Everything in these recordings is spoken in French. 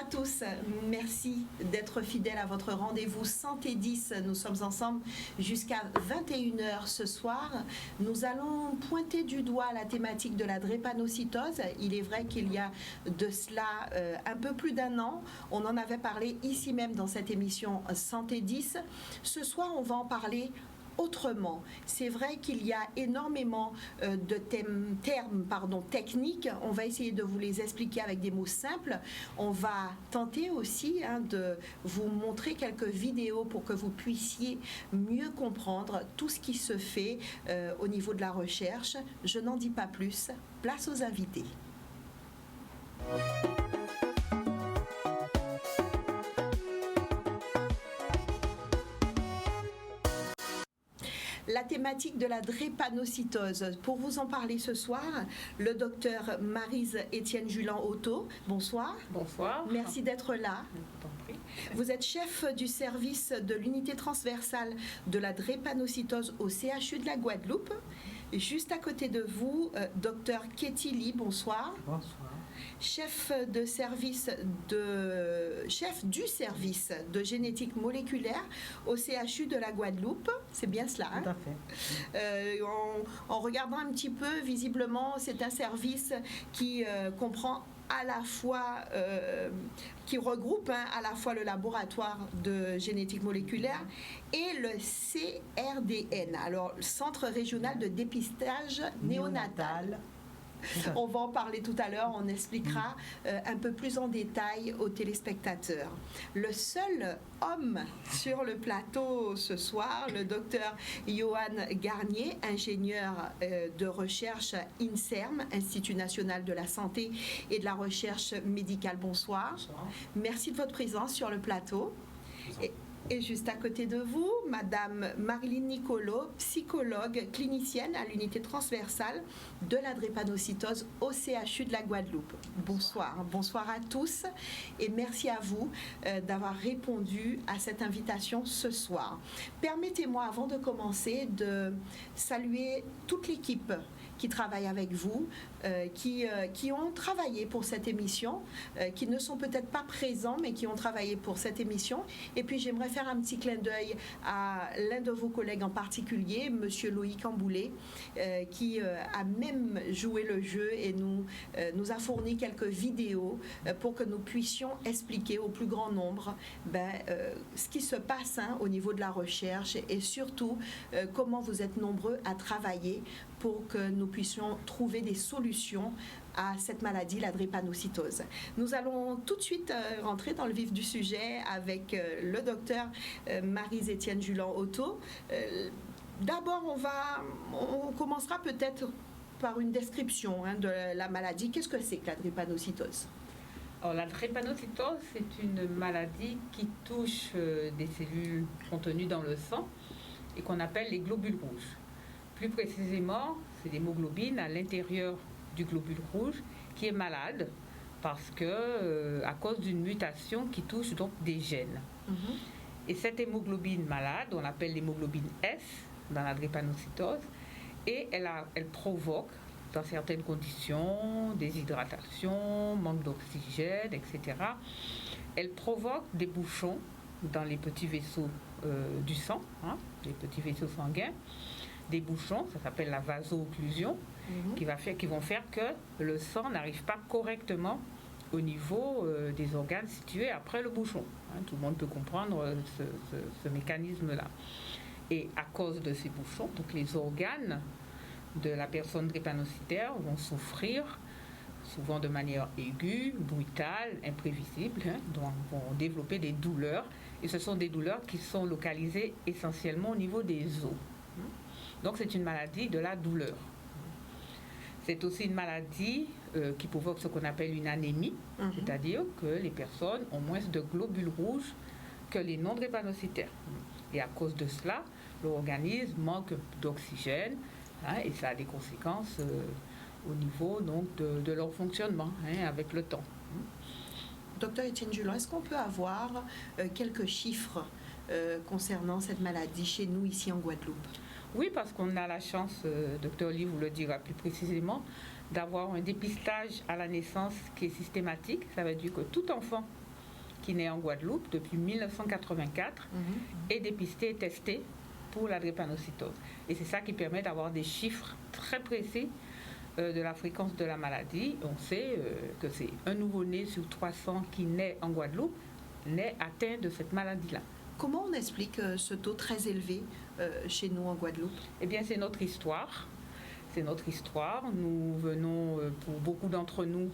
tous, merci d'être fidèles à votre rendez-vous Santé 10. Nous sommes ensemble jusqu'à 21h ce soir. Nous allons pointer du doigt la thématique de la drépanocytose. Il est vrai qu'il y a de cela un peu plus d'un an, on en avait parlé ici même dans cette émission Santé 10. Ce soir, on va en parler autrement. C'est vrai qu'il y a énormément de termes techniques. On va essayer de vous les expliquer avec des mots simples. On va tenter aussi de vous montrer quelques vidéos pour que vous puissiez mieux comprendre tout ce qui se fait au niveau de la recherche. Je n'en dis pas plus. Place aux invités. La thématique de la drépanocytose. Pour vous en parler ce soir, le docteur Maryse-Étienne Julan-Otto. Bonsoir. Bonsoir. Merci d'être là. Vous êtes chef du service de l'unité transversale de la drépanocytose au CHU de la Guadeloupe. Juste à côté de vous, docteur Ketili, bonsoir. Bonsoir. Chef du service de génétique moléculaire au CHU de la Guadeloupe. C'est bien cela, hein? Tout à fait. En regardant un petit peu, visiblement, c'est un service qui comprend à la fois, qui regroupe à la fois le laboratoire de génétique moléculaire et le CRDN, alors le Centre régional de dépistage néonatal. On va en parler tout à l'heure, on expliquera un peu plus en détail aux téléspectateurs. Le seul homme sur le plateau ce soir, le docteur Johan Garnier, ingénieur de recherche INSERM, Institut national de la santé et de la recherche médicale. Bonsoir. Bonsoir. Merci de votre présence sur le plateau. Et juste à côté de vous, Madame Marilyn Nicolo, psychologue clinicienne à l'unité transversale de la drépanocytose au CHU de la Guadeloupe. Bonsoir. Bonsoir à tous et merci à vous d'avoir répondu à cette invitation ce soir. Permettez-moi, avant de commencer, de saluer toute l'équipe qui travaillent avec vous, qui ont travaillé pour cette émission, qui ne sont peut-être pas présents, mais qui ont travaillé pour cette émission. Et puis j'aimerais faire un petit clin d'œil à l'un de vos collègues en particulier, Monsieur Loïc Amboulet, qui a même joué le jeu et nous a fourni quelques vidéos pour que nous puissions expliquer au plus grand nombre ce qui se passe au niveau de la recherche et surtout comment vous êtes nombreux à travailler pour que nous puissions trouver des solutions à cette maladie, la drépanocytose. Nous allons tout de suite rentrer dans le vif du sujet avec le docteur Maryse-Étienne Julan-Otto. D'abord, on commencera peut-être par une description de la maladie. Qu'est-ce que c'est que la drépanocytose? Alors, la drépanocytose, c'est une maladie qui touche des cellules contenues dans le sang et qu'on appelle les globules rouges. Plus précisément, c'est l'hémoglobine à l'intérieur du globule rouge qui est malade parce que à cause d'une mutation qui touche donc des gènes. Et cette hémoglobine malade, on l'appelle l'hémoglobine S dans la drépanocytose, et elle provoque dans certaines conditions, déshydratation, manque d'oxygène, etc. Elle provoque des bouchons dans les petits vaisseaux du sang, les petits vaisseaux sanguins. Des bouchons, ça s'appelle la vaso-occlusion, qui vont faire que le sang n'arrive pas correctement au niveau des organes situés après le bouchon. Tout le monde peut comprendre ce mécanisme-là. Et à cause de ces bouchons, donc les organes de la personne drépanocytaire vont souffrir, souvent de manière aiguë, brutale, imprévisible, donc vont développer des douleurs. Et ce sont des douleurs qui sont localisées essentiellement au niveau des os. Donc c'est une maladie de la douleur. C'est aussi une maladie qui provoque ce qu'on appelle une anémie, c'est-à-dire que les personnes ont moins de globules rouges que les non-drépanocytaires. Et à cause de cela, l'organisme manque d'oxygène et ça a des conséquences au niveau donc, de leur fonctionnement avec le temps. Docteur Étienne Julan, est-ce qu'on peut avoir quelques chiffres concernant cette maladie chez nous ici en Guadeloupe? Oui, parce qu'on a la chance, docteur Lee vous le dira plus précisément, d'avoir un dépistage à la naissance qui est systématique. Ça veut dire que tout enfant qui naît en Guadeloupe depuis 1984 est dépistée et testée pour la drépanocytose. Et c'est ça qui permet d'avoir des chiffres très précis de la fréquence de la maladie. On sait que c'est un nouveau-né sur 300 qui naît en Guadeloupe naît atteint de cette maladie-là. Comment on explique ce taux très élevé chez nous en Guadeloupe? Eh bien, c'est notre histoire. C'est notre histoire. Nous venons, pour beaucoup d'entre nous,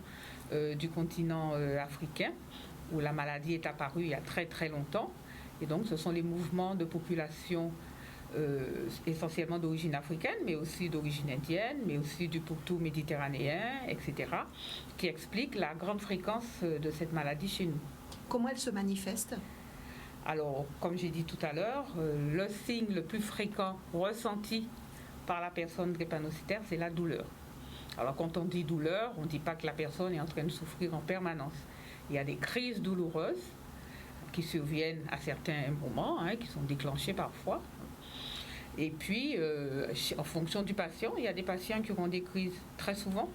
du continent africain, où la maladie est apparue il y a très très longtemps. Et donc, ce sont les mouvements de population essentiellement d'origine africaine, mais aussi d'origine indienne, mais aussi du pourtour méditerranéen, etc., qui expliquent la grande fréquence de cette maladie chez nous. Comment elle se manifeste? Alors, comme j'ai dit tout à l'heure, le signe le plus fréquent ressenti par la personne drépanocytaire, c'est la douleur. Alors, quand on dit douleur, on ne dit pas que la personne est en train de souffrir en permanence. Il y a des crises douloureuses qui surviennent à certains moments, qui sont déclenchées parfois. Et puis, en fonction du patient, il y a des patients qui auront des crises très souvent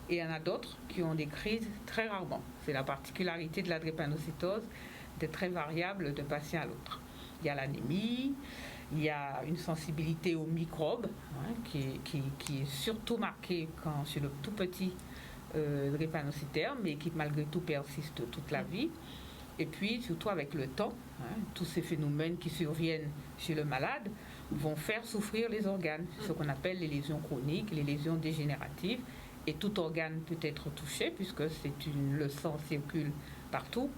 et il y en a d'autres qui ont des crises très rarement. C'est la particularité de la drépanocytose, d'être très variable d'un patient à l'autre. Il y a l'anémie, il y a une sensibilité aux microbes qui est surtout marquée chez le tout petit drépanocytaire, mais qui malgré tout persiste toute la vie. Et puis, surtout avec le temps, tous ces phénomènes qui surviennent chez le malade vont faire souffrir les organes, ce qu'on appelle les lésions chroniques, les lésions dégénératives. Et tout organe peut être touché puisque le sang circule partout.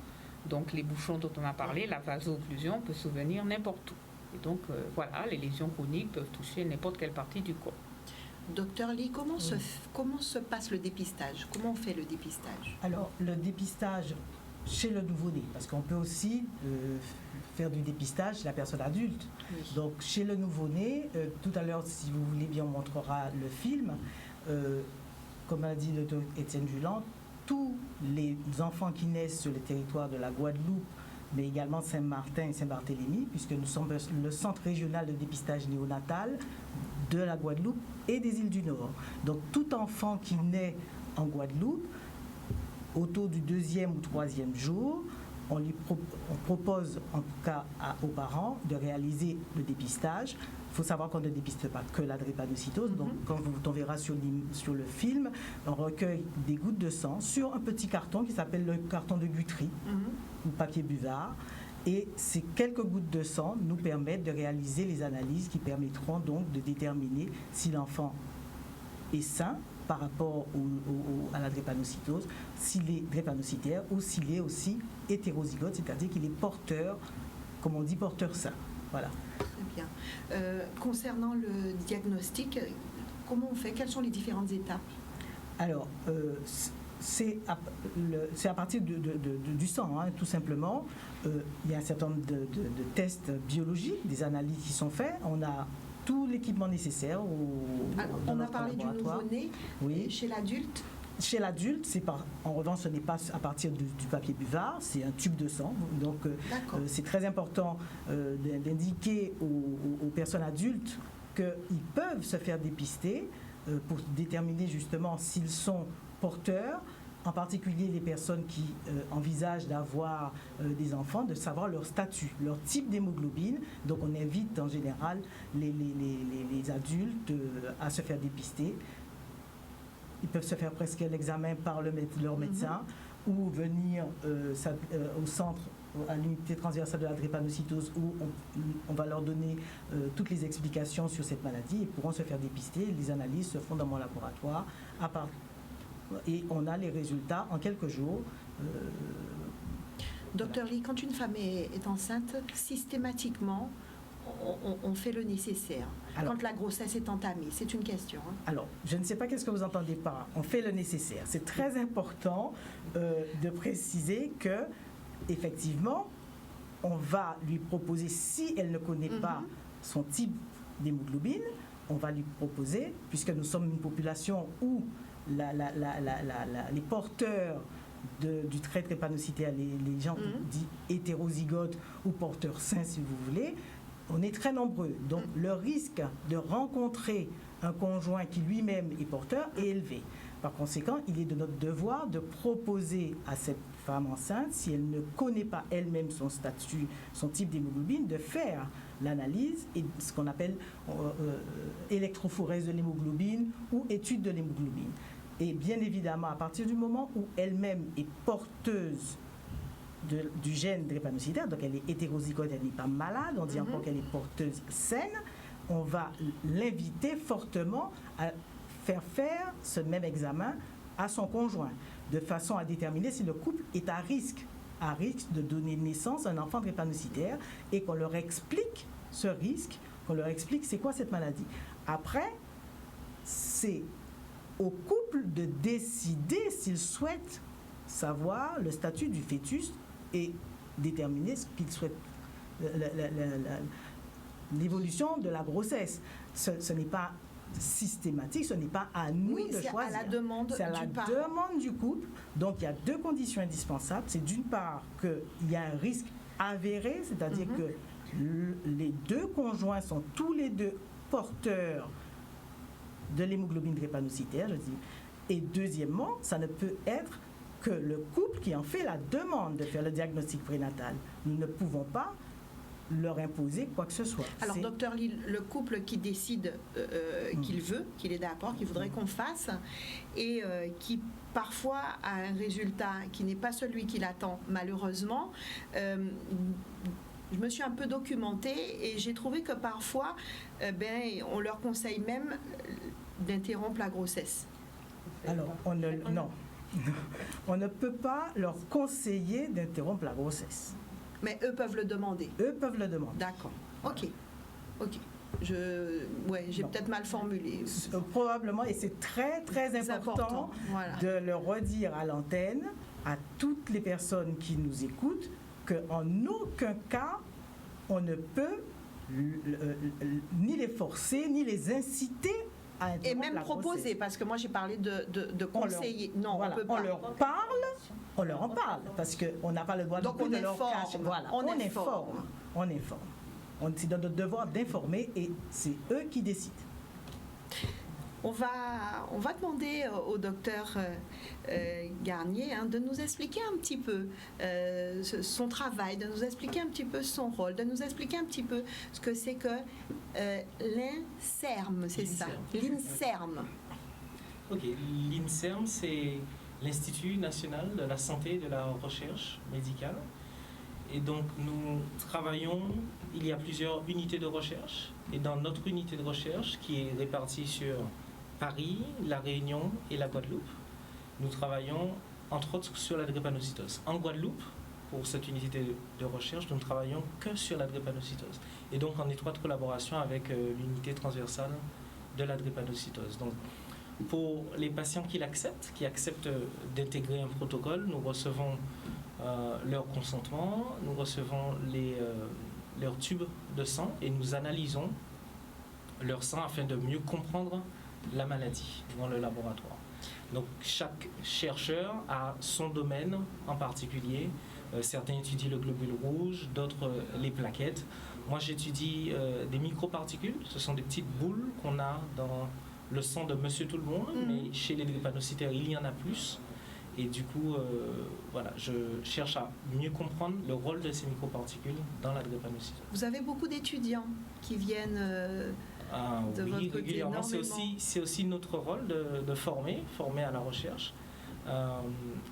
Donc les bouchons dont on a parlé, la vaso-occlusion peut survenir n'importe où. Et donc voilà, les lésions chroniques peuvent toucher n'importe quelle partie du corps. Docteur Lee, comment se passe le dépistage? Comment on fait le dépistage? Alors, le dépistage chez le nouveau-né, parce qu'on peut aussi faire du dépistage chez la personne adulte. Oui. Donc, chez le nouveau-né, tout à l'heure, si vous voulez bien, on montrera le film. Comme a dit le docteur Étienne Juland, tous les enfants qui naissent sur le territoire de la Guadeloupe, mais également Saint-Martin et Saint-Barthélemy, puisque nous sommes le centre régional de dépistage néonatal de la Guadeloupe et des îles du Nord. Donc tout enfant qui naît en Guadeloupe, autour du 2e ou 3e jour, on propose en tout cas aux parents de réaliser le dépistage. Il faut savoir qu'on ne dépiste pas que la drépanocytose. Donc, quand on verra sur le film, on recueille des gouttes de sang sur un petit carton qui s'appelle le carton de Guthrie ou papier buvard. Et ces quelques gouttes de sang nous permettent de réaliser les analyses qui permettront donc de déterminer si l'enfant est sain par rapport à la drépanocytose, s'il est drépanocytaire ou s'il est aussi hétérozygote, c'est-à-dire qu'il est porteur, comme on dit, porteur sain. Voilà. Très bien. Concernant le diagnostic, comment on fait? Quelles sont les différentes étapes? Alors, c'est à partir du sang, tout simplement. Il y a un certain nombre de tests biologiques, des analyses qui sont faits. On a tout l'équipement nécessaire on a parlé du nouveau-né. Oui. Chez l'adulte? Chez l'adulte, en revanche, ce n'est pas à partir du papier buvard, c'est un tube de sang. Donc, c'est très important d'indiquer aux personnes adultes qu'ils peuvent se faire dépister pour déterminer justement s'ils sont porteurs, en particulier les personnes qui envisagent d'avoir des enfants, de savoir leur statut, leur type d'hémoglobine. Donc, on invite en général les adultes à se faire dépister. Ils peuvent se faire presque l'examen par leur médecin ou venir au centre, à l'unité transversale de la drépanocytose où on va leur donner toutes les explications sur cette maladie. Ils pourront se faire dépister. Les analyses se font dans mon laboratoire et on a les résultats en quelques jours. Docteur Lee, quand une femme est enceinte, systématiquement, on fait le nécessaire. Alors, quand la grossesse est entamée, c'est une question. Alors, je ne sais pas qu'est-ce que vous entendez par on fait le nécessaire. C'est très important de préciser que, effectivement, on va lui proposer, si elle ne connaît pas son type d'hémoglobine, on va lui proposer, puisque nous sommes une population où les porteurs du trait drépanocytaire, les gens dits hétérozygotes ou porteurs sains, si vous voulez, on est très nombreux. Donc, le risque de rencontrer un conjoint qui lui-même est porteur est élevé. Par conséquent, il est de notre devoir de proposer à cette femme enceinte, si elle ne connaît pas elle-même son statut, son type d'hémoglobine, de faire l'analyse et ce qu'on appelle électrophorèse de l'hémoglobine ou étude de l'hémoglobine. Et bien évidemment, à partir du moment où elle-même est porteuse du gène drépanocytaire, donc elle est hétérozygote, elle n'est pas malade, on dit encore qu'elle est porteuse saine, on va l'inviter fortement à faire ce même examen à son conjoint, de façon à déterminer si le couple est à risque de donner naissance à un enfant drépanocytaire et qu'on leur explique ce risque, qu'on leur explique c'est quoi cette maladie. Après, c'est au couple de décider s'il souhaite savoir le statut du fœtus et déterminer ce qu'il souhaite, l'évolution de la grossesse. Ce n'est pas systématique, ce n'est pas à nous de choisir. C'est à la demande c'est à la demande du couple. Donc il y a deux conditions indispensables. C'est d'une part qu'il y a un risque avéré, c'est-à-dire que les deux conjoints sont tous les deux porteurs de l'hémoglobine drépanocytaire, je dis. Et deuxièmement, ça ne peut être que le couple qui en fait la demande de faire le diagnostic prénatal. Nous ne pouvons pas leur imposer quoi que ce soit. Alors, docteur Lille, le couple qui décide qu'il veut, qu'il est d'accord, qu'il voudrait qu'on fasse, et qui parfois a un résultat qui n'est pas celui qu'il attend, malheureusement, je me suis un peu documentée et j'ai trouvé que parfois, on leur conseille même d'interrompre la grossesse. Alors, non. On ne peut pas leur conseiller d'interrompre la grossesse. Mais eux peuvent le demander. Eux peuvent le demander. D'accord. Ok. J'ai peut-être mal formulé. Probablement, et c'est très, très important voilà. de le redire à l'antenne, à toutes les personnes qui nous écoutent, qu'en aucun cas, on ne peut ni les forcer, ni les inciter à interrompre et même la proposer, grossesse. Parce que moi j'ai parlé de conseiller. Non, voilà, on peut pas. On leur en parle, parce qu'on n'a pas le droit donc de leur cacher. Voilà, on informe. C'est dans notre devoir d'informer et c'est eux qui décident. On va demander au docteur Garnier de nous expliquer un petit peu son travail, de nous expliquer un petit peu son rôle, de nous expliquer un petit peu ce que c'est que l'INSERM, c'est ça, l'INSERM. Ok, l'INSERM, c'est l'Institut national de la santé et de la recherche médicale. Et donc, nous travaillons, il y a plusieurs unités de recherche. Et dans notre unité de recherche, qui est répartie sur Paris, La Réunion et la Guadeloupe, nous travaillons entre autres sur la drépanocytose. En Guadeloupe, pour cette unité de recherche, nous ne travaillons que sur la drépanocytose. Et donc, en étroite collaboration avec l'unité transversale de la drépanocytose. Donc, pour les patients qui acceptent d'intégrer un protocole, nous recevons leur consentement, nous recevons leurs tubes de sang et nous analysons leur sang afin de mieux comprendre la maladie dans le laboratoire. Donc chaque chercheur a son domaine en particulier. Certains étudient le globule rouge, d'autres les plaquettes. Moi j'étudie des microparticules, ce sont des petites boules qu'on a dans le sang de monsieur tout le monde, mais chez les drépanocytaires il y en a plus. Et du coup, je cherche à mieux comprendre le rôle de ces microparticules dans la drépanocytose. Vous avez beaucoup d'étudiants qui viennent de votre côté, régulièrement. C'est aussi notre rôle de former à la recherche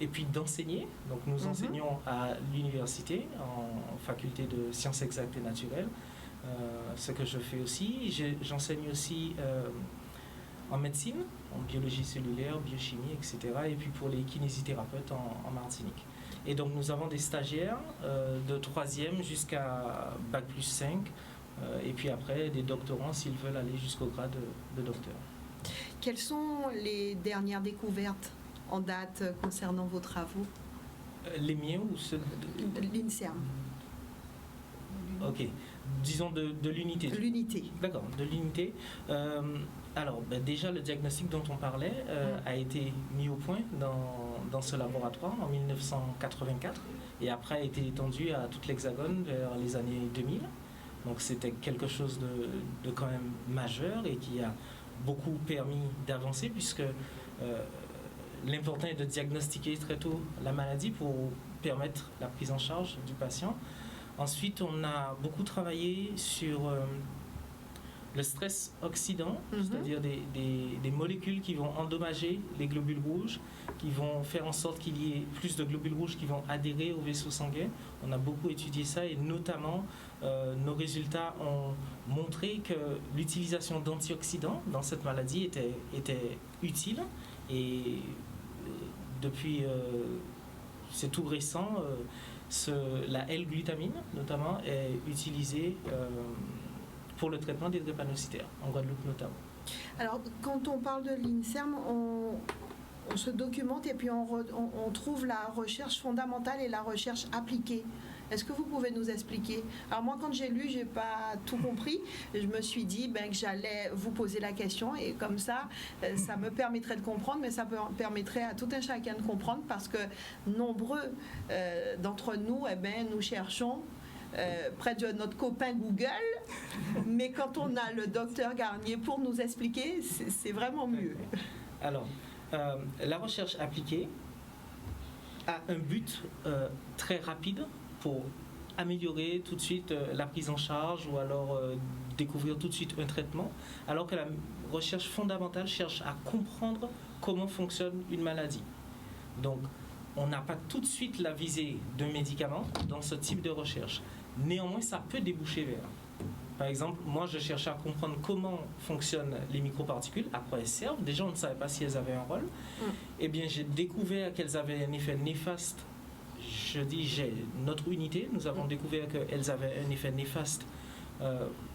et puis d'enseigner. Donc nous enseignons à l'université en faculté de sciences exactes et naturelles, ce que je fais aussi. J'enseigne aussi en médecine, en biologie cellulaire, biochimie, etc. Et puis pour les kinésithérapeutes en Martinique. Et donc nous avons des stagiaires de 3e jusqu'à Bac plus 5, et puis après des doctorants s'ils veulent aller jusqu'au grade de docteur. Quelles sont les dernières découvertes en date concernant vos travaux? Les miens ou ceux de l'INSERM? Ok, disons de l'unité. De l'unité. D'accord, de l'unité. Alors, déjà, le diagnostic dont on parlait a été mis au point dans ce laboratoire en 1984 et après a été étendu à toute l'Hexagone vers les années 2000. Donc, c'était quelque chose de quand même majeur et qui a beaucoup permis d'avancer puisque l'important est de diagnostiquer très tôt la maladie pour permettre la prise en charge du patient. Ensuite, on a beaucoup travaillé sur le stress oxydant, c'est-à-dire des molécules qui vont endommager les globules rouges, qui vont faire en sorte qu'il y ait plus de globules rouges qui vont adhérer au vaisseau sanguin. On a beaucoup étudié ça et notamment nos résultats ont montré que l'utilisation d'antioxydants dans cette maladie était utile et depuis, c'est tout récent, la L-glutamine notamment est utilisée pour le traitement des drépanocytaires, en Guadeloupe notamment. Alors, quand on parle de l'INSERM, on se documente et puis on trouve la recherche fondamentale et la recherche appliquée. Est-ce que vous pouvez nous expliquer? Alors moi, quand j'ai lu, j'ai pas tout compris. Je me suis dit que j'allais vous poser la question et comme ça, ça me permettrait de comprendre, mais ça permettrait à tout un chacun de comprendre parce que nombreux d'entre nous, nous cherchons près de notre copain Google, mais quand on a le docteur Garnier pour nous expliquer, c'est vraiment mieux. Alors, la recherche appliquée a un but très rapide pour améliorer tout de suite la prise en charge ou alors découvrir tout de suite un traitement, alors que la recherche fondamentale cherche à comprendre comment fonctionne une maladie. Donc, on n'a pas tout de suite la visée d'un médicament dans ce type de recherche. Néanmoins, ça peut déboucher vers. Par exemple, moi, je cherchais à comprendre comment fonctionnent les microparticules, à quoi elles servent. Déjà, on ne savait pas si elles avaient un rôle. Eh bien, j'ai découvert qu'elles avaient un effet néfaste. Notre unité, nous avons découvert qu'elles avaient un effet néfaste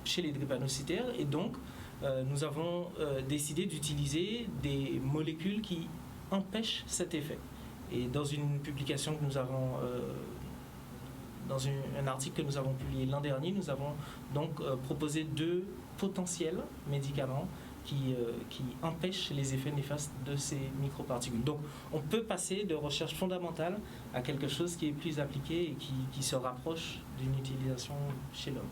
chez les drépanocytaires. Et donc, nous avons décidé d'utiliser des molécules qui empêchent cet effet. Et dans une publication que nous avons... dans un article que nous avons publié l'an dernier, nous avons donc proposé 2 potentiels médicaments qui empêchent les effets néfastes de ces microparticules. Donc, on peut passer de recherche fondamentale à quelque chose qui est plus appliqué et qui se rapproche d'une utilisation chez l'homme.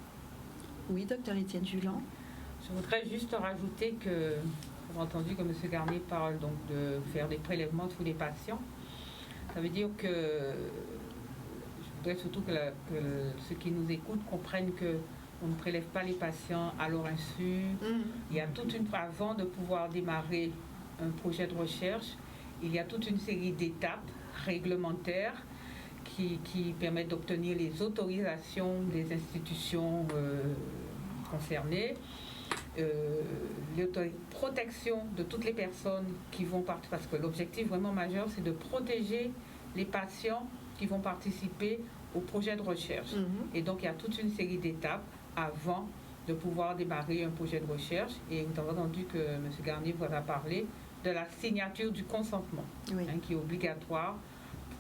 Oui, docteur Étienne Julan. Je voudrais juste rajouter que, vous avez entendu que M. Garnier parle donc de faire des prélèvements de tous les patients. Ça veut dire que je voudrais surtout que ceux qui nous écoutent comprennent qu'on ne prélève pas les patients à leur insu. Il y a toute une avant de pouvoir démarrer un projet de recherche. Il y a toute une série d'étapes réglementaires qui permettent d'obtenir les autorisations des institutions concernées. Protection de toutes les personnes qui vont partir, parce que l'objectif vraiment majeur, c'est de protéger les patients qui vont participer au projet de recherche. Et donc, il y a toute une série d'étapes avant de pouvoir démarrer un projet de recherche. Et vous avez entendu que M. Garnier vous a parlé de la signature du consentement, qui est obligatoire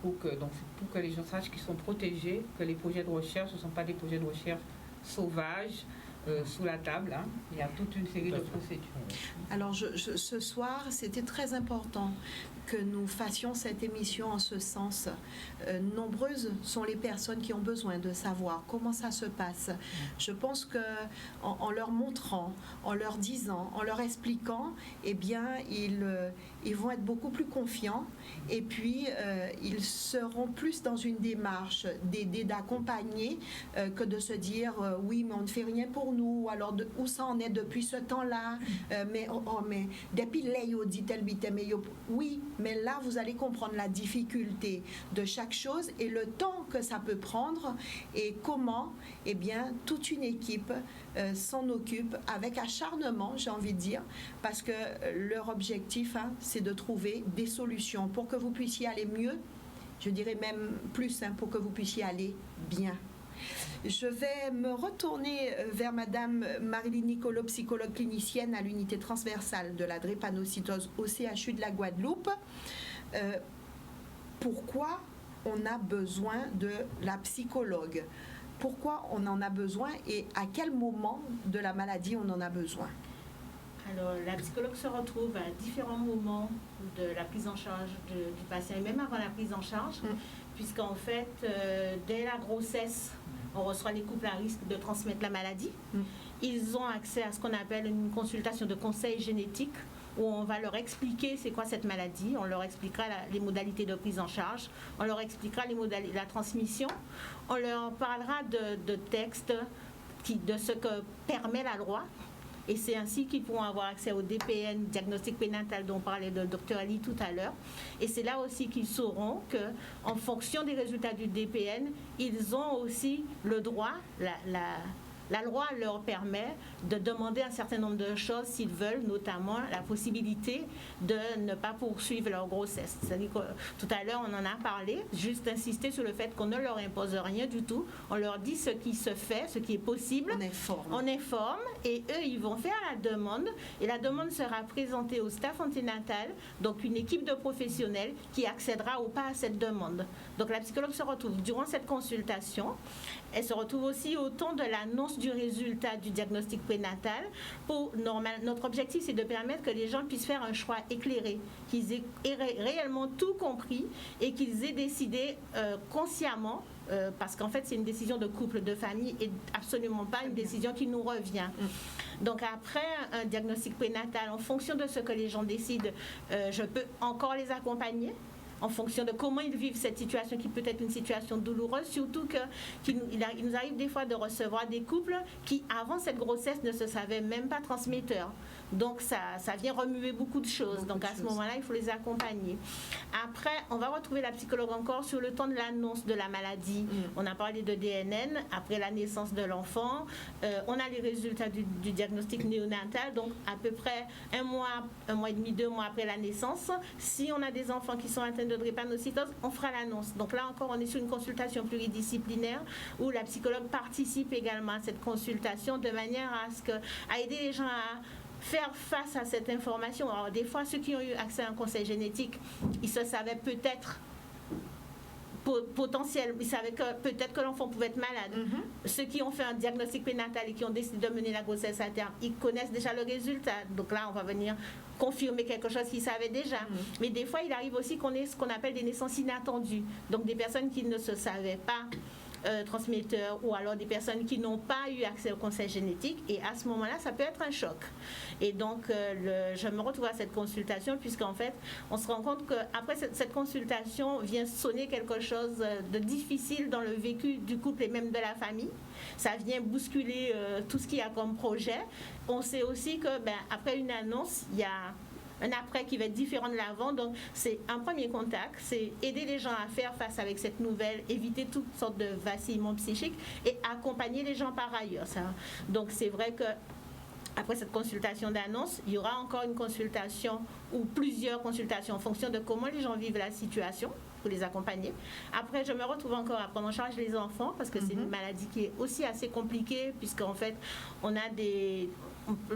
pour que les gens sachent qu'ils sont protégés, que les projets de recherche ne sont pas des projets de recherche sauvages, sous la table. Il y a toute une série de procédures. Alors, ce soir, c'était très important que nous fassions cette émission en ce sens. Nombreuses sont les personnes qui ont besoin de savoir comment ça se passe. Je pense qu'en leur montrant, en leur disant, en leur expliquant, eh bien, ils vont être beaucoup plus confiants et puis ils seront plus dans une démarche d'aider, d'accompagner que de se dire oui, mais on ne fait rien pour nous, alors où ça en est depuis ce temps-là, mais depuis là, oui, mais là, vous allez comprendre la difficulté de chaque chose et le temps que ça peut prendre et comment, eh bien, toute une équipe s'en occupe avec acharnement, j'ai envie de dire, parce que leur objectif, c'est de trouver des solutions pour que vous puissiez aller mieux, je dirais même plus, pour que vous puissiez aller bien. Je vais me retourner vers Madame Marilyn Nicolo, psychologue clinicienne à l'unité transversale de la drépanocytose au CHU de la Guadeloupe. Pourquoi on a besoin de la psychologue? Pourquoi on en a besoin et à quel moment de la maladie on en a besoin? Alors, la psychologue se retrouve à différents moments de la prise en charge du patient et même avant la prise en charge, puisqu'en fait, dès la grossesse, on reçoit les couples à risque de transmettre la maladie. Ils ont accès à ce qu'on appelle une consultation de conseil génétique où on va leur expliquer c'est quoi cette maladie, on leur expliquera les modalités de prise en charge, on leur expliquera les modalités de la transmission, on leur parlera de textes, de ce que permet la loi. Et c'est ainsi qu'ils pourront avoir accès au DPN, diagnostic prénatal dont parlait le docteur Ali tout à l'heure. Et c'est là aussi qu'ils sauront qu'en fonction des résultats du DPN, ils ont aussi le droit, la loi leur permet de demander un certain nombre de choses s'ils veulent, notamment la possibilité de ne pas poursuivre leur grossesse. C'est-à-dire que tout à l'heure, on en a parlé, juste insister sur le fait qu'on ne leur impose rien du tout. On leur dit ce qui se fait, ce qui est possible. On informe et eux, ils vont faire la demande et la demande sera présentée au staff anténatal, donc une équipe de professionnels qui accédera ou pas à cette demande. Donc la psychologue se retrouve durant cette consultation. Elle se retrouve aussi au temps de l'annonce du résultat du diagnostic prénatal. Notre objectif, c'est de permettre que les gens puissent faire un choix éclairé, qu'ils aient réellement tout compris et qu'ils aient décidé consciemment, parce qu'en fait, c'est une décision de couple, de famille et absolument pas une décision qui nous revient. Donc après un diagnostic prénatal, en fonction de ce que les gens décident, je peux encore les accompagner en fonction de comment ils vivent cette situation qui peut être une situation douloureuse, surtout qu'il nous arrive des fois de recevoir des couples qui, avant cette grossesse, ne se savaient même pas transmetteurs. Donc ça vient remuer beaucoup de choses. Donc à ce moment-là, il faut les accompagner. Après, on va retrouver la psychologue encore sur le temps de l'annonce de la maladie. On a parlé de DNN, après la naissance de l'enfant. On a les résultats du diagnostic néonatal, donc à peu près un mois et demi, 2 mois après la naissance. Si on a des enfants qui sont atteints de drépanocytose, on fera l'annonce. Donc là encore, on est sur une consultation pluridisciplinaire où la psychologue participe également à cette consultation de manière à aider les gens à faire face à cette information. Alors des fois, ceux qui ont eu accès à un conseil génétique, ils se savaient peut-être potentiel, ils savaient que peut-être que l'enfant pouvait être malade. Ceux qui ont fait un diagnostic prénatal et qui ont décidé de mener la grossesse à terme, ils connaissent déjà le résultat. Donc là, on va venir confirmer quelque chose qu'ils savaient déjà. Mais des fois, il arrive aussi qu'on ait ce qu'on appelle des naissances inattendues. Donc des personnes qui ne se savaient pas transmetteurs ou alors des personnes qui n'ont pas eu accès au conseil génétique, et à ce moment-là, ça peut être un choc. Et donc, je me retrouve à cette consultation puisqu'en fait, on se rend compte qu'après cette consultation vient sonner quelque chose de difficile dans le vécu du couple et même de la famille. Ça vient bousculer tout ce qu'il y a comme projet. On sait aussi que après une annonce, il y a un après qui va être différent de l'avant. Donc, c'est un premier contact, c'est aider les gens à faire face avec cette nouvelle, éviter toutes sortes de vacillements psychiques et accompagner les gens par ailleurs. Donc, c'est vrai que après cette consultation d'annonce, il y aura encore une consultation ou plusieurs consultations en fonction de comment les gens vivent la situation pour les accompagner. Après, je me retrouve encore à prendre en charge les enfants parce que c'est une maladie qui est aussi assez compliquée puisqu'en fait,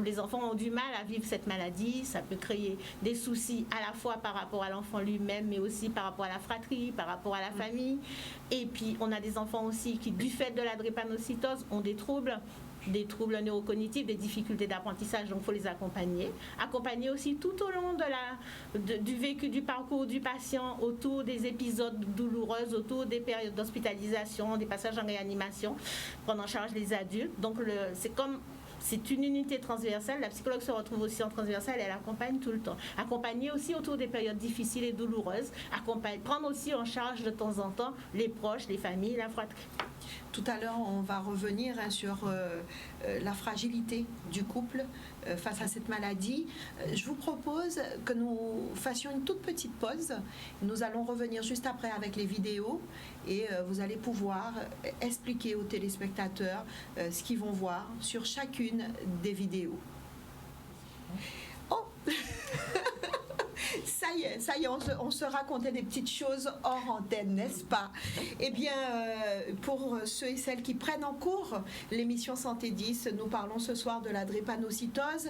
les enfants ont du mal à vivre cette maladie. Ça peut créer des soucis à la fois par rapport à l'enfant lui-même, mais aussi par rapport à la fratrie, par rapport à la famille. Et puis, on a des enfants aussi qui, du fait de la drépanocytose, ont des troubles neurocognitifs, des difficultés d'apprentissage, donc il faut les accompagner. Accompagner aussi tout au long du vécu, du parcours du patient, autour des épisodes douloureux, autour des périodes d'hospitalisation, des passages en réanimation, prendre en charge les adultes. Donc c'est une unité transversale. La psychologue se retrouve aussi en transversale, elle accompagne tout le temps. Accompagner aussi autour des périodes difficiles et douloureuses. Prendre aussi en charge de temps en temps les proches, les familles, la fratrie. Tout à l'heure, on va revenir sur la fragilité du couple face à cette maladie. Je vous propose que nous fassions une toute petite pause. Nous allons revenir juste après avec les vidéos et vous allez pouvoir expliquer aux téléspectateurs ce qu'ils vont voir sur chacune des vidéos. Oh Ça y est, on se racontait des petites choses hors antenne, n'est-ce pas? Eh bien, pour ceux et celles qui prennent en cours l'émission Santé 10, nous parlons ce soir de la drépanocytose.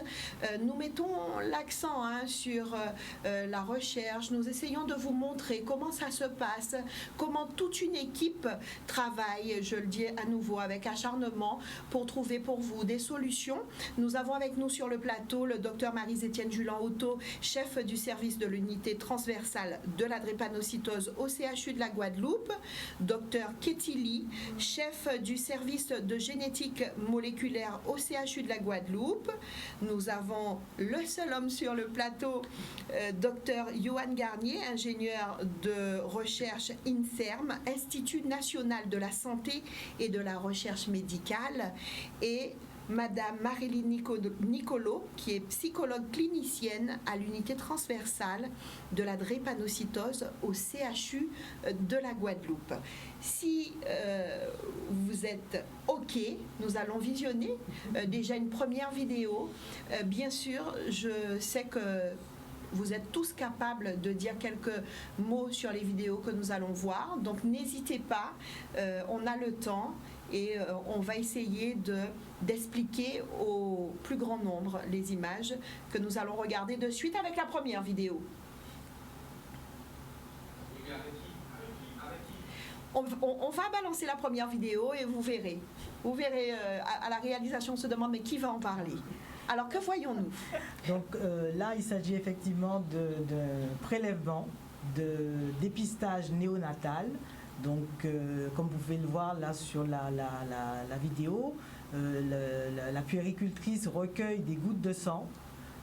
Nous mettons l'accent sur la recherche. Nous essayons de vous montrer comment ça se passe, comment toute une équipe travaille, je le dis à nouveau, avec acharnement pour trouver pour vous des solutions. Nous avons avec nous sur le plateau le docteur Marie-Étienne Julan-Otto, chef du service de l'unité transversale de la drépanocytose au CHU de la Guadeloupe, Dr Ketili, chef du service de génétique moléculaire au CHU de la Guadeloupe. Nous avons le seul homme sur le plateau, Dr Johan Garnier, ingénieur de recherche INSERM, Institut national de la santé et de la recherche médicale, et Madame Marilyn Nicolo, qui est psychologue clinicienne à l'unité transversale de la drépanocytose au CHU de la Guadeloupe. Si vous êtes OK, nous allons visionner déjà une première vidéo. Bien sûr, je sais que vous êtes tous capables de dire quelques mots sur les vidéos que nous allons voir. Donc n'hésitez pas, on a le temps et on va essayer d'expliquer au plus grand nombre les images que nous allons regarder de suite avec la première vidéo. On va balancer la première vidéo et vous verrez. Vous verrez, à la réalisation, on se demande mais qui va en parler? Alors que voyons-nous? Donc là, il s'agit effectivement de prélèvement, de dépistage néonatal. Donc, comme vous pouvez le voir là sur la vidéo, la puéricultrice recueille des gouttes de sang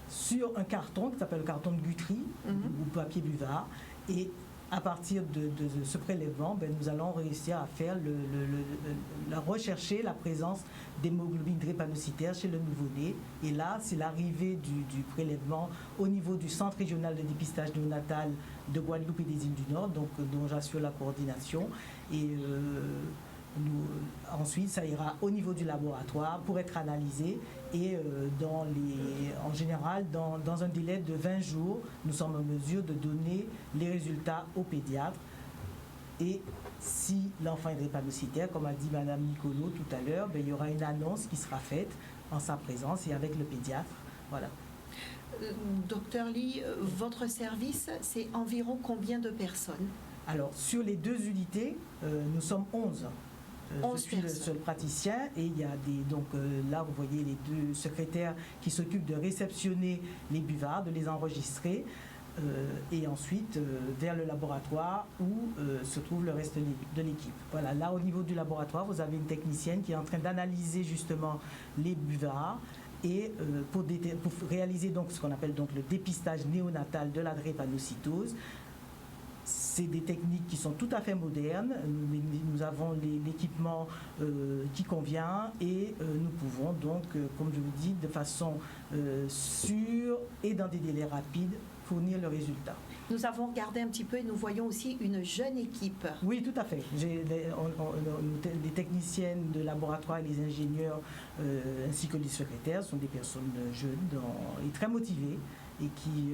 sur un carton qui s'appelle le carton de Guthrie ou papier buvard. Et à partir de ce prélèvement, nous allons réussir à faire rechercher la présence d'hémoglobine drépanocytaire chez le nouveau-né. Et là, c'est l'arrivée du prélèvement au niveau du Centre régional de dépistage néonatal de Guadeloupe et des îles du Nord, donc dont j'assure la coordination. Et ensuite, ça ira au niveau du laboratoire pour être analysé et en général, dans un délai de 20 jours, nous sommes en mesure de donner les résultats au pédiatre. Et si l'enfant est drépanocytaire, comme a dit Mme Nicolo tout à l'heure, il y aura une annonce qui sera faite en sa présence et avec le pédiatre. Voilà. Docteur Lee, votre service, c'est environ combien de personnes? Alors, sur les 2 unités, nous sommes 11. Je suis le seul praticien et il y a là vous voyez les 2 secrétaires qui s'occupent de réceptionner les buvards, de les enregistrer et ensuite vers le laboratoire où se trouve le reste de l'équipe. Voilà, là au niveau du laboratoire, vous avez une technicienne qui est en train d'analyser justement les buvards et pour réaliser donc ce qu'on appelle donc le dépistage néonatal de la drépanocytose. C'est des techniques qui sont tout à fait modernes. Nous avons l'équipement qui convient et nous pouvons donc, comme je vous dis, de façon sûre et dans des délais rapides, fournir le résultat. Nous avons regardé un petit peu et nous voyons aussi une jeune équipe. Oui, tout à fait. Les techniciennes de laboratoire et les ingénieurs ainsi que les secrétaires sont des personnes jeunes et très motivées et qui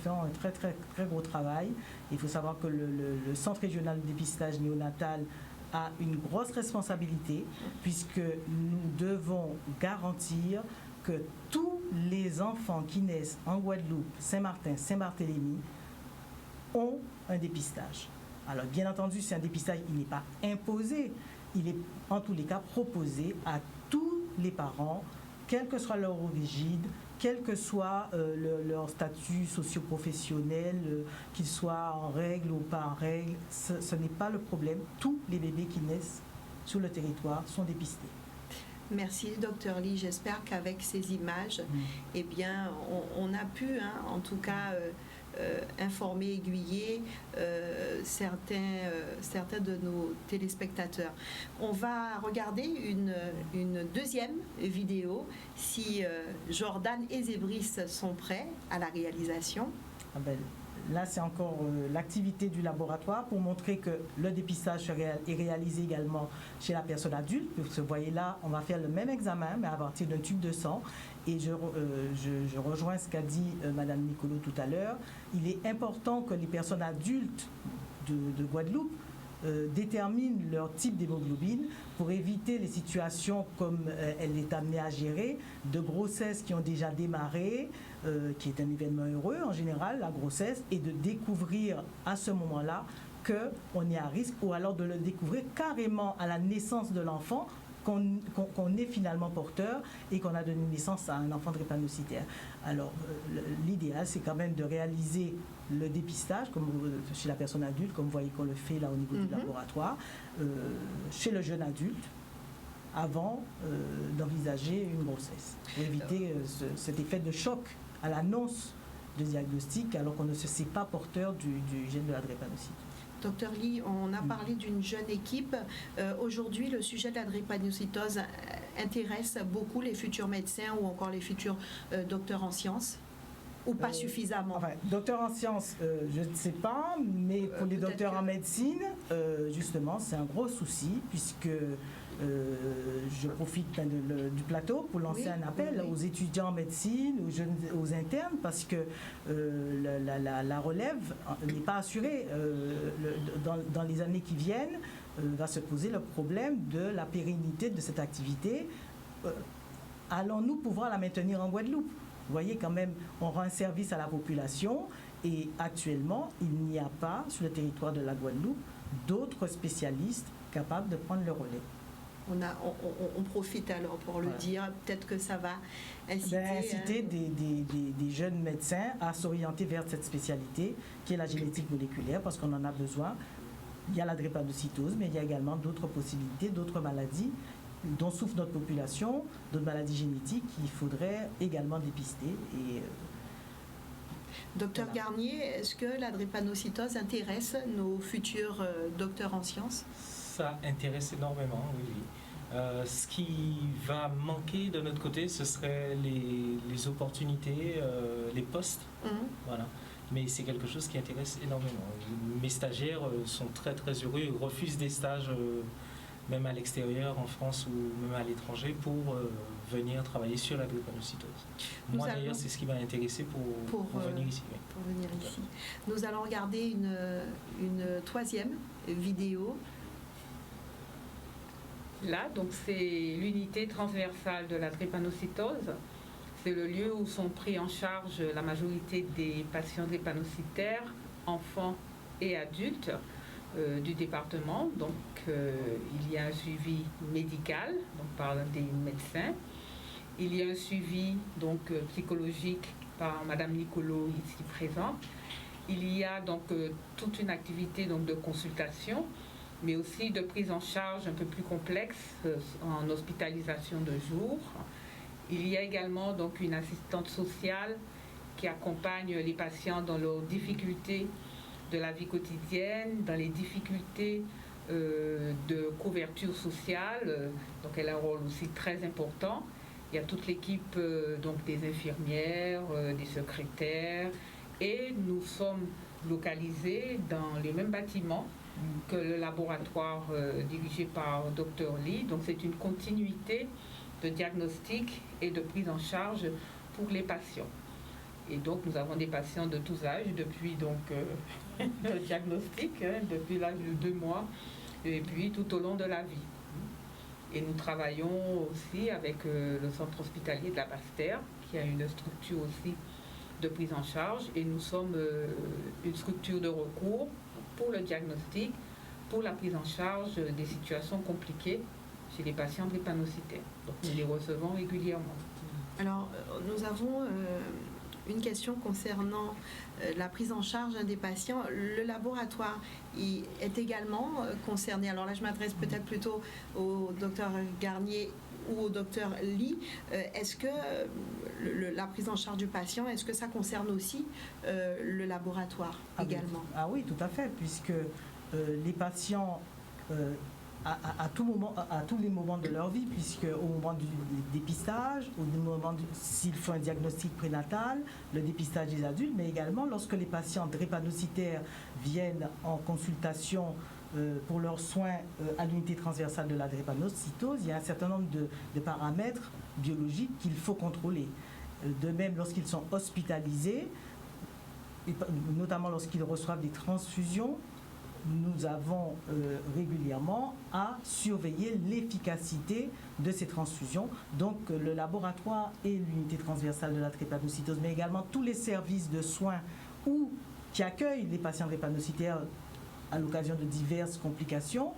font un très, très, très gros travail. Il faut savoir que le Centre régional de dépistage néonatal a une grosse responsabilité puisque nous devons garantir que tous les enfants qui naissent en Guadeloupe, Saint-Martin, Saint-Barthélemy ont un dépistage. Alors bien entendu, c'est un dépistage, il n'est pas imposé, il est en tous les cas proposé à tous les parents, quelle que soit leur origine, quel que soit leur statut socio-professionnel, qu'ils soient en règle ou pas en règle, ce n'est pas le problème. Tous les bébés qui naissent sur le territoire sont dépistés. Merci, Dr Lee. J'espère qu'avec ces images, eh bien, on a pu, en tout cas, informer, aiguiller certains de nos téléspectateurs. On va regarder une deuxième vidéo si Jordan et Zébris sont prêts à la réalisation. Là, c'est encore l'activité du laboratoire pour montrer que le dépistage est réalisé également chez la personne adulte. Vous voyez là, on va faire le même examen, mais à partir d'un tube de sang. Et je rejoins ce qu'a dit Mme Nicolo tout à l'heure. Il est important que les personnes adultes de Guadeloupe déterminent leur type d'hémoglobine pour éviter les situations comme elle est amenée à gérer, de grossesses qui ont déjà démarré, qui est un événement heureux en général, la grossesse, et de découvrir à ce moment-là qu'on est à risque, ou alors de le découvrir carrément à la naissance de l'enfant qu'on est finalement porteur et qu'on a donné naissance à un enfant drépanocytaire. Alors, l'idéal, c'est quand même de réaliser le dépistage, comme chez la personne adulte, comme vous voyez qu'on le fait là au niveau du laboratoire, chez le jeune adulte, avant d'envisager une grossesse, pour éviter cet effet de choc à l'annonce de diagnostic, alors qu'on ne se sait pas porteur du gène de la drépanocytose. Docteur Lee, on a parlé d'une jeune équipe. Aujourd'hui, le sujet de la drépanocytose intéresse beaucoup les futurs médecins ou encore les futurs docteurs en sciences, ou pas suffisamment? Enfin, docteur en sciences, je ne sais pas, mais pour les docteurs en médecine, justement, c'est un gros souci, puisque je profite du plateau pour lancer un appel aux étudiants en médecine, aux internes, parce que la relève n'est pas assurée. Dans les années qui viennent, va se poser le problème de la pérennité de cette activité. Allons-nous pouvoir la maintenir en Guadeloupe? Vous voyez, quand même, on rend un service à la population et actuellement, il n'y a pas sur le territoire de la Guadeloupe d'autres spécialistes capables de prendre le relais. On profite alors pour le dire, peut-être que ça va inciter des jeunes médecins à s'orienter vers cette spécialité qui est la génétique moléculaire, parce qu'on en a besoin. Il y a la drépanocytose, mais il y a également d'autres possibilités, d'autres maladies dont souffre notre population, d'autres maladies génétiques qu'il faudrait également dépister. Docteur Garnier, est-ce que la drépanocytose intéresse nos futurs docteurs en sciences? Ça intéresse énormément, oui. Ce qui va manquer de notre côté, ce serait les opportunités, les postes. Voilà. Mais c'est quelque chose qui intéresse énormément. Mes stagiaires sont très très heureux, ils refusent des stages même à l'extérieur, en France ou même à l'étranger, pour venir travailler sur la drépanocytose. Moi d'ailleurs, c'est ce qui m'a intéressé pour venir ici. Oui. Pour venir ici. Nous allons regarder une troisième vidéo. Là, donc c'est l'unité transversale de la drépanocytose. C'est le lieu où sont pris en charge la majorité des patients drépanocytaires, enfants et adultes du département. Donc il y a un suivi médical donc par des médecins. Il y a un suivi donc psychologique par Madame Nicolo ici présente. Il y a donc toute une activité donc de consultation, mais aussi de prise en charge un peu plus complexe en hospitalisation de jour. Il y a également donc une assistante sociale qui accompagne les patients dans leurs difficultés de la vie quotidienne, dans les difficultés de couverture sociale. Donc elle a un rôle aussi très important. Il y a toute l'équipe donc des infirmières, des secrétaires, et nous sommes localisés dans les mêmes bâtiments que le laboratoire dirigé par Dr Lee. Donc c'est une continuité de diagnostic et de prise en charge pour les patients. Et donc nous avons des patients de tous âges depuis donc le diagnostic, depuis l'âge de 2 mois et puis tout au long de la vie. Et nous travaillons aussi avec le centre hospitalier de la Basse-Terre, qui a une structure aussi de prise en charge, et nous sommes une structure de recours pour le diagnostic, pour la prise en charge des situations compliquées chez les patients drépanocytaires. Donc nous les recevons régulièrement. Alors nous avons une question concernant la prise en charge des patients. Le laboratoire est également concerné. Alors là, je m'adresse peut-être plutôt au docteur Garnier ou au docteur Lee. Est-ce que la prise en charge du patient, est-ce que ça concerne aussi le laboratoire également? Ah oui, tout à fait, puisque les patients à tous les moments de leur vie, puisque au moment du dépistage, au moment s'il faut un diagnostic prénatal, le dépistage des adultes, mais également lorsque les patients drépanocytaires viennent en consultation pour leurs soins à l'unité transversale de la drépanocytose, il y a un certain nombre de paramètres biologiques qu'il faut contrôler. De même, lorsqu'ils sont hospitalisés, et notamment lorsqu'ils reçoivent des transfusions, nous avons régulièrement à surveiller l'efficacité de ces transfusions. Donc le laboratoire et l'unité transversale de la drépanocytose, mais également tous les services de soins qui accueillent les patients drépanocytaires à l'occasion de diverses complications,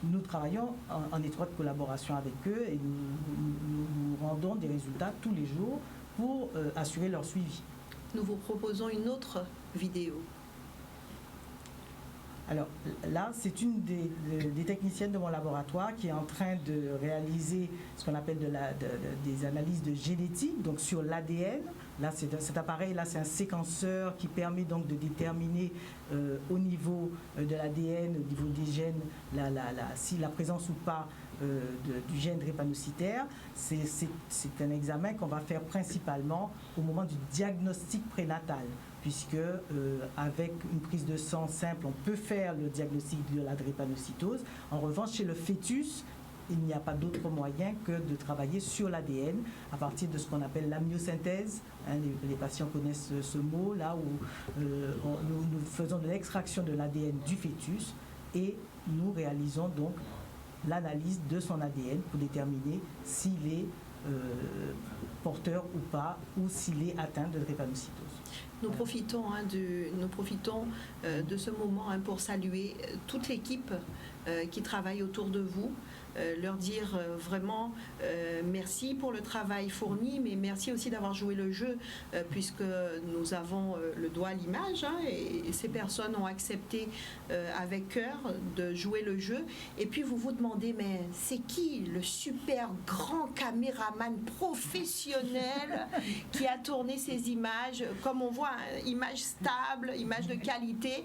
nous travaillons en étroite collaboration avec eux et nous rendons des résultats tous les jours pour assurer leur suivi. Nous vous proposons une autre vidéo. Alors là, c'est une des techniciennes de mon laboratoire qui est en train de réaliser ce qu'on appelle des analyses de génétique, donc sur l'ADN. Là, cet appareil-là, c'est un séquenceur qui permet donc de déterminer au niveau de l'ADN, au niveau des gènes, si la présence ou pas du gène drépanocytaire. C'est un examen qu'on va faire principalement au moment du diagnostic prénatal, puisque avec une prise de sang simple, on peut faire le diagnostic de la drépanocytose. En revanche, chez le fœtus, il n'y a pas d'autre moyen que de travailler sur l'ADN à partir de ce qu'on appelle l'amniosynthèse. Les patients connaissent ce mot, là où nous faisons de l'extraction de l'ADN du fœtus et nous réalisons donc l'analyse de son ADN pour déterminer s'il est porteur ou pas, ou s'il est atteint de drépanocytose. Nous profitons, de ce moment pour saluer toute l'équipe qui travaille autour de vous, leur dire vraiment merci pour le travail fourni, mais merci aussi d'avoir joué le jeu, puisque nous avons le doigt à l'image, et ces personnes ont accepté avec cœur de jouer le jeu. Et puis vous vous demandez, mais c'est qui le super grand caméraman professionnel qui a tourné ces images, comme on voit, images stables, images de qualité?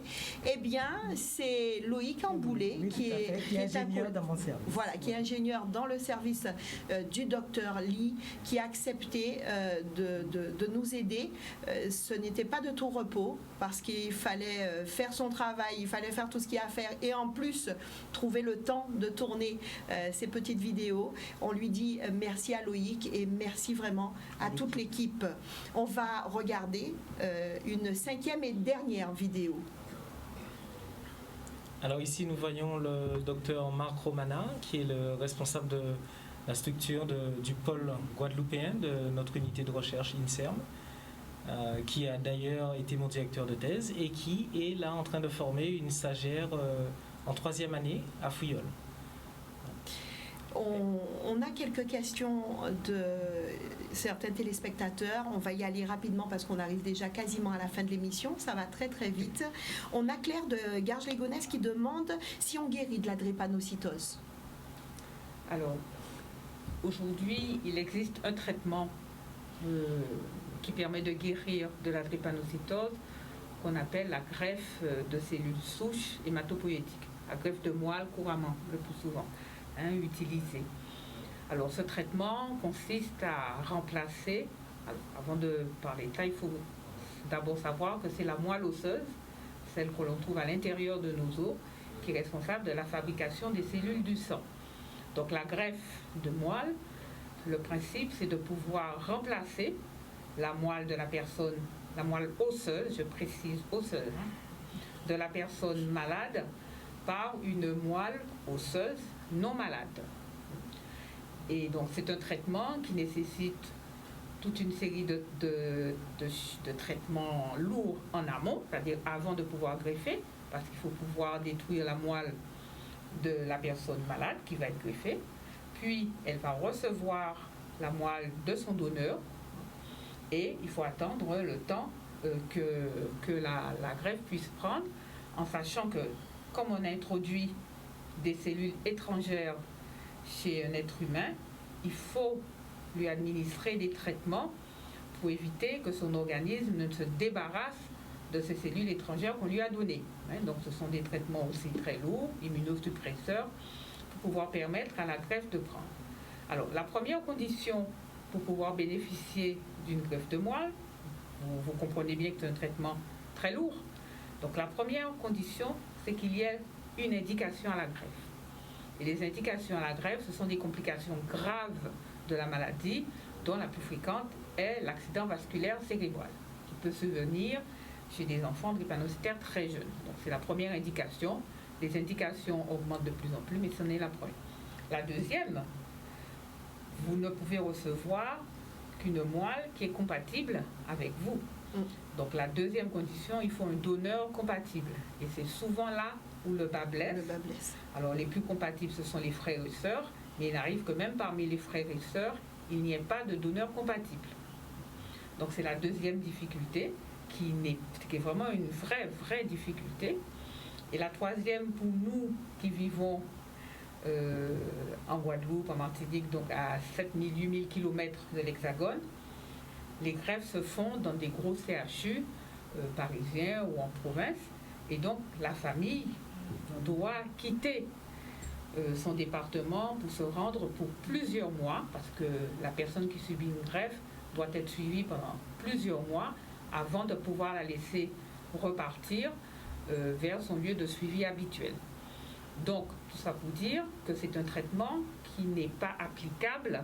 Eh bien, c'est Loïc Amboulet, oui, qui est ingénieur dans mon service. Voilà, qui est ingénieur dans le service du docteur Lee, qui a accepté de nous aider. Ce n'était pas de tout repos, parce qu'il fallait faire son travail, il fallait faire tout ce qu'il y a à faire, et en plus trouver le temps de tourner ces petites vidéos. On lui dit merci à Loïc et merci vraiment à toute l'équipe. On va regarder une 5e et dernière vidéo. Alors ici, nous voyons le docteur Marc Romana, qui est le responsable de la structure du pôle guadeloupéen de notre unité de recherche INSERM, qui a d'ailleurs été mon directeur de thèse et qui est là en train de former une stagiaire en 3e année à Fouillol. On a quelques questions de certains téléspectateurs. On va y aller rapidement parce qu'on arrive déjà quasiment à la fin de l'émission. Ça va très très vite. On a Claire de Garges-les-Gonesse qui demande si on guérit de la drépanocytose. Alors, aujourd'hui, il existe un traitement qui permet de guérir de la drépanocytose qu'on appelle la greffe de cellules souches hématopoïétiques, la greffe de moelle couramment le plus souvent utilisée. Alors ce traitement consiste à remplacer, avant de parler de ça, il faut d'abord savoir que c'est la moelle osseuse, celle que l'on trouve à l'intérieur de nos os, qui est responsable de la fabrication des cellules du sang. Donc la greffe de moelle, le principe c'est de pouvoir remplacer la moelle de la personne, la moelle osseuse, je précise osseuse, de la personne malade par une moelle osseuse non malade. Et donc c'est un traitement qui nécessite toute une série de traitements lourds en amont, c'est-à-dire avant de pouvoir greffer, parce qu'il faut pouvoir détruire la moelle de la personne malade qui va être greffée, puis elle va recevoir la moelle de son donneur, et il faut attendre le temps que la greffe puisse prendre, en sachant que comme on a introduit des cellules étrangères chez un être humain, il faut lui administrer des traitements pour éviter que son organisme ne se débarrasse de ces cellules étrangères qu'on lui a données. Donc ce sont des traitements aussi très lourds, immunosuppresseurs, pour pouvoir permettre à la greffe de prendre. Alors la première condition pour pouvoir bénéficier d'une greffe de moelle, vous comprenez bien que c'est un traitement très lourd. Donc la première condition, c'est qu'il y ait une indication à la greffe. Et les indications à la greffe, ce sont des complications graves de la maladie, dont la plus fréquente est l'accident vasculaire cérébral, qui peut survenir chez des enfants drépanocytaires très jeunes. Donc c'est la première indication. Les indications augmentent de plus en plus, mais ce n'est la première. La deuxième, vous ne pouvez recevoir qu'une moelle qui est compatible avec vous. Donc la deuxième condition, il faut un donneur compatible. Et c'est souvent là où le bas blesse. Le bas blesse. Alors les plus compatibles, ce sont les frères et sœurs, mais il arrive que même parmi les frères et sœurs, il n'y ait pas de donneur compatible. Donc c'est la deuxième difficulté qui est vraiment une vraie difficulté. Et la troisième, pour nous qui vivons en Guadeloupe, en Martinique, donc à 7000-8000 km de l'Hexagone, les greffes se font dans des gros CHU parisiens ou en province. Et donc la famille doit quitter son département pour se rendre pour plusieurs mois, parce que la personne qui subit une greffe doit être suivie pendant plusieurs mois avant de pouvoir la laisser repartir vers son lieu de suivi habituel. Donc, tout ça pour dire que c'est un traitement qui n'est pas applicable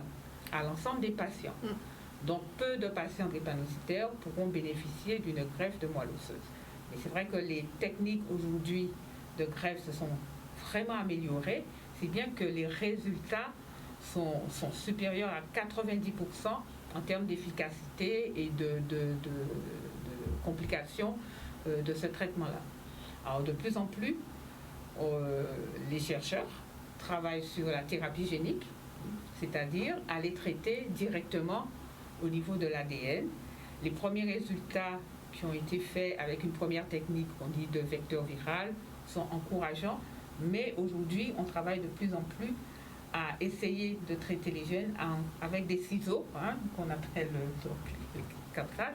à l'ensemble des patients. Donc, peu de patients drépanocytaires pourront bénéficier d'une greffe de moelle osseuse. Mais c'est vrai que les techniques aujourd'hui de greffe se sont vraiment améliorées, si bien que les résultats sont supérieurs à 90% en termes d'efficacité et de complications de ce traitement-là. Alors, de plus en plus, les chercheurs travaillent sur la thérapie génique, c'est-à-dire aller traiter directement au niveau de l'ADN. Les premiers résultats qui ont été faits avec une première technique qu'on dit de vecteur viral sont encourageants, mais aujourd'hui on travaille de plus en plus à essayer de traiter les gènes avec des ciseaux, qu'on appelle le captage,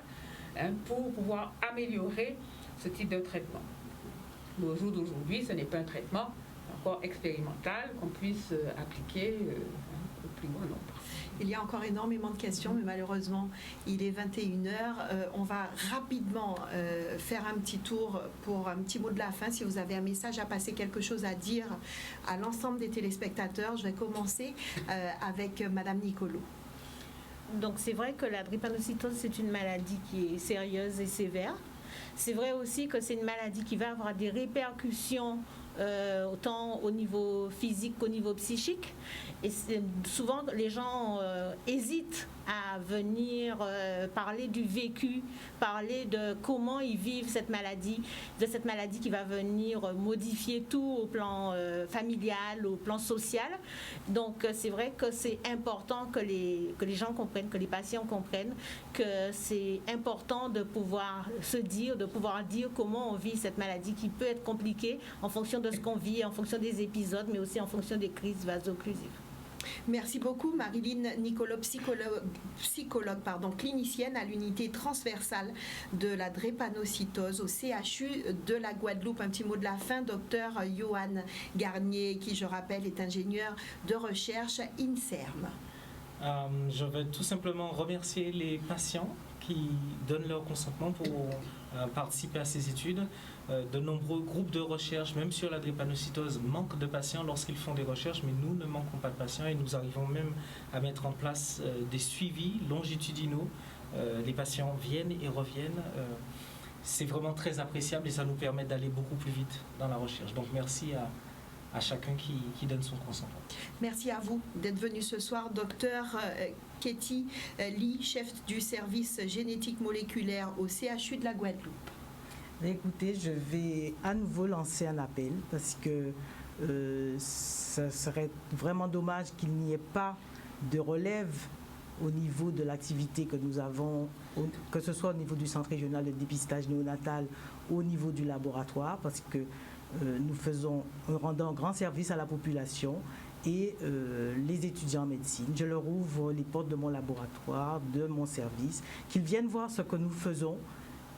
pour pouvoir améliorer ce type de traitement. Mais au jour d'aujourd'hui, ce n'est pas un traitement encore expérimental qu'on puisse appliquer au plus grand nombre. Il y a encore énormément de questions, mais malheureusement, il est 21h. On va rapidement faire un petit tour pour un petit mot de la fin. Si vous avez un message à passer, quelque chose à dire à l'ensemble des téléspectateurs, je vais commencer avec Madame Nicolo. Donc c'est vrai que la drépanocytose, c'est une maladie qui est sérieuse et sévère. C'est vrai aussi que c'est une maladie qui va avoir des répercussions autant au niveau physique qu'au niveau psychique. Et souvent, les gens hésitent à venir parler du vécu, parler de comment ils vivent cette maladie, de cette maladie qui va venir modifier tout au plan familial, au plan social. Donc, c'est vrai que c'est important que les gens comprennent, que les patients comprennent que c'est important de pouvoir se dire, de pouvoir dire comment on vit cette maladie qui peut être compliquée en fonction de ce qu'on vit, en fonction des épisodes, mais aussi en fonction des crises vaso-occlusives. Merci beaucoup, Marilyn Nicolo, psychologue, clinicienne à l'unité transversale de la drépanocytose au CHU de la Guadeloupe. Un petit mot de la fin, docteur Johan Garnier, qui, je rappelle, est ingénieur de recherche INSERM. Je veux tout simplement remercier les patients qui donnent leur consentement pour participer à ces études. De nombreux groupes de recherche, même sur la drépanocytose, manquent de patients lorsqu'ils font des recherches, mais nous ne manquons pas de patients et nous arrivons même à mettre en place des suivis longitudinaux. Les patients viennent et reviennent. C'est vraiment très appréciable et ça nous permet d'aller beaucoup plus vite dans la recherche. Donc merci à chacun qui donne son consentement. Merci à vous d'être venu ce soir, docteur Katie Lee, chef du service génétique moléculaire au CHU de la Guadeloupe. Écoutez, je vais à nouveau lancer un appel parce que ce serait vraiment dommage qu'il n'y ait pas de relève au niveau de l'activité que nous avons, que ce soit au niveau du centre régional de dépistage néonatal ou au niveau du laboratoire, parce que nous rendons un grand service à la population et les étudiants en médecine. Je leur ouvre les portes de mon laboratoire, de mon service, qu'ils viennent voir ce que nous faisons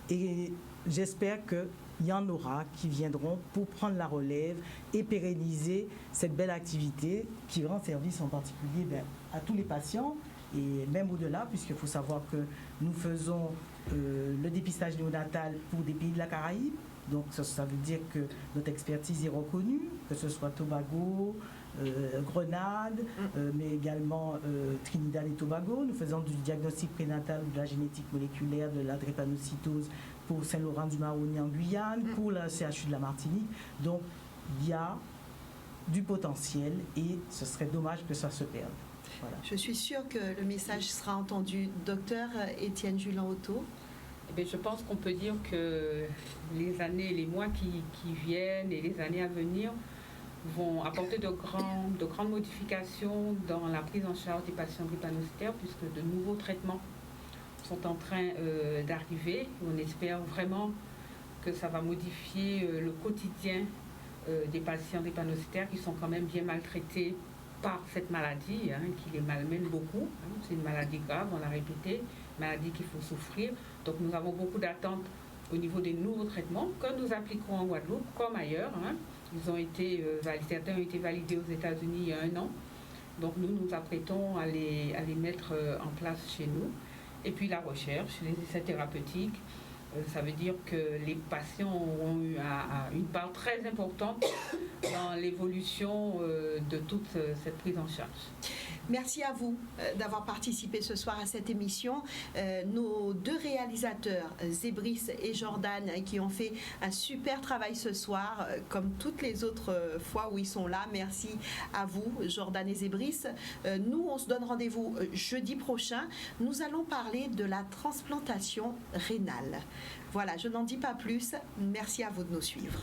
et j'espère qu'il y en aura qui viendront pour prendre la relève et pérenniser cette belle activité qui rend service en particulier à tous les patients et même au-delà, puisqu'il faut savoir que nous faisons le dépistage néonatal pour des pays de la Caraïbe. Donc ça veut dire que notre expertise est reconnue, que ce soit Tobago, Grenade, mais également Trinidad et Tobago. Nous faisons du diagnostic prénatal ou de la génétique moléculaire de la drépanocytose pour Saint-Laurent-du-Maroni en Guyane, pour la CHU de la Martinique. Donc il y a du potentiel et ce serait dommage que ça se perde. Voilà. Je suis sûre que le message sera entendu. Docteur Étienne Julien-Otto. Eh bien, je pense qu'on peut dire que les années, les mois qui viennent et les années à venir vont apporter de grandes modifications dans la prise en charge des patients drépanocytaires, puisque de nouveaux traitements sont en train d'arriver. On espère vraiment que ça va modifier le quotidien des patients drépanocytaires qui sont quand même bien maltraités par cette maladie, qui les malmène beaucoup. C'est une maladie grave, on l'a répété, maladie qu'il faut souffrir. Donc nous avons beaucoup d'attentes au niveau des nouveaux traitements que nous appliquerons en Guadeloupe comme ailleurs. Ils ont été certains ont été validés aux États-Unis il y a 1 an. Donc nous nous apprêtons à les mettre en place chez nous. Et puis la recherche, les essais thérapeutiques, ça veut dire que les patients auront eu une part très importante dans l'évolution de toute cette prise en charge. Merci à vous d'avoir participé ce soir à cette émission. Nos 2 réalisateurs, Zébris et Jordan, qui ont fait un super travail ce soir, comme toutes les autres fois où ils sont là. Merci à vous, Jordan et Zébris. Nous, on se donne rendez-vous jeudi prochain. Nous allons parler de la transplantation rénale. Voilà, je n'en dis pas plus. Merci à vous de nous suivre.